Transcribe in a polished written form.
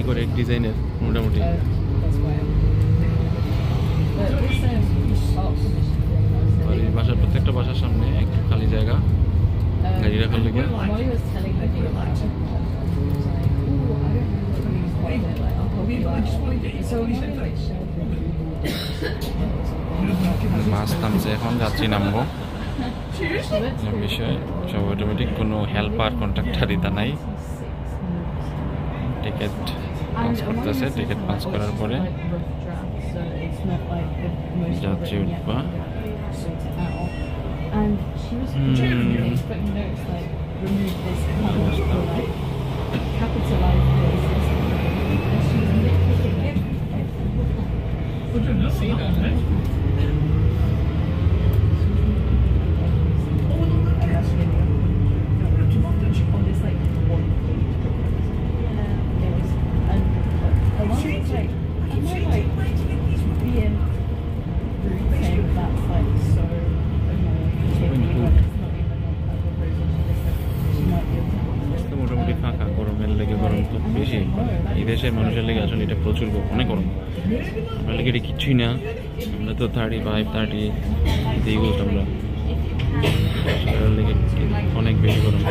অনেক অনেক ডিজাইনের মোটামুটি। আর এই বাসার প্রত্যেকটা বাসার সামনে একটু খালি জায়গা গাড়ি রাখার লেগে। বাস থামছে, এখন যাত্রী নামবো। বিষয় সব অটোমেটিক, কোনো হেল্পার কন্ট্রাক্টর ইতা নাই। টিকিট পাঞ্চ করতেছে, টিকিট পাঞ্চ করার পরে যাত্রী উঠবা। মোটামুটি ফাঁকা, গরমের লেগে, গরম তো বেশি এই দেশের মানুষের লেগে আসলে এটা প্রচুর অনেক গরম। আমরা লেগে এটা কিচ্ছুই না, আমরা তো 35 30 দিয়ে ইউজ, আমরা লেগে অনেক বেশি গরম।